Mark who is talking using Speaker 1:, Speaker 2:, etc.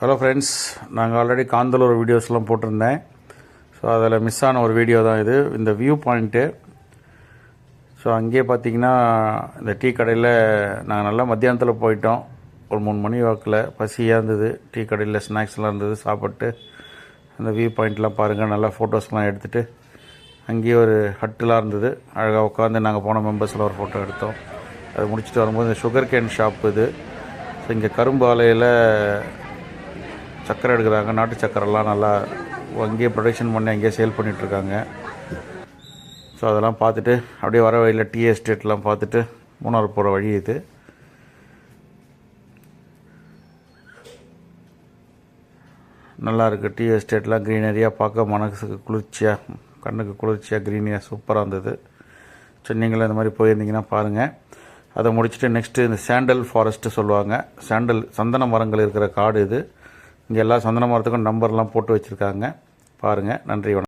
Speaker 1: Hello friends, நாங்கள் already Kanthalloor வீடியோஸ்லாம் போட்டிருந்தேன். ஸோ அதில் மிஸ் ஆன ஒரு வீடியோ தான் இது. இந்த வியூ பாயிண்ட்டு. ஸோ அங்கேயே பார்த்தீங்கன்னா இந்த டீ கடையில் நாங்கள் நல்லா மத்தியானத்தில் போயிட்டோம். ஒரு 3 மணி வாக்கில் பசியாக இருந்தது. டீ கடையில் ஸ்நாக்ஸ்லாம் இருந்தது. சாப்பிட்டு அந்த வியூ பாயிண்ட்லாம் பாருங்கள், நல்லா ஃபோட்டோஸ்லாம் எடுத்துகிட்டு அங்கேயே ஒரு ஹட்டுலாம் இருந்தது. அழகாக உட்காந்து நாங்கள் போன மெம்பர்ஸில் ஒரு ஃபோட்டோ எடுத்தோம். அதை முடிச்சுட்டு வரும்போது இந்த சுகர் கேன் ஷாப் இது. ஸோ இங்கே கரும்பு ஆலையில் சக்கரை எடுக்கிறாங்க. நாட்டு சக்கரைலாம் நல்லா அங்கேயே ப்ரொடக்ஷன் பண்ணி அங்கேயே சேல் பண்ணிகிட்ருக்காங்க. ஸோ அதெல்லாம் பார்த்துட்டு அப்படியே வர வழியில் டீ எஸ்டேட்லாம் பார்த்துட்டு மூணாறு போகிற வழி இது. நல்லா இருக்குது. டீ எஸ்டேட்லாம் க்ரீனரியாக பார்க்க மனசுக்கு குளிர்ச்சியாக, கண்ணுக்கு குளிர்ச்சியாக, க்ரீனியாக சூப்பராக இருந்தது. ஸோ நீங்களும் இந்த மாதிரி போயிருந்தீங்கன்னா பாருங்கள். அதை முடிச்சுட்டு நெக்ஸ்ட்டு இந்த சாண்டல் ஃபாரஸ்ட்டு சொல்லுவாங்க. சந்தன மரங்கள் இருக்கிற காடு இது. இங்கே எல்லா சந்தன மரத்துக்கும் நம்பர்லாம் போட்டு வச்சுருக்காங்க. பாருங்கள். நன்றி, வணக்கம்.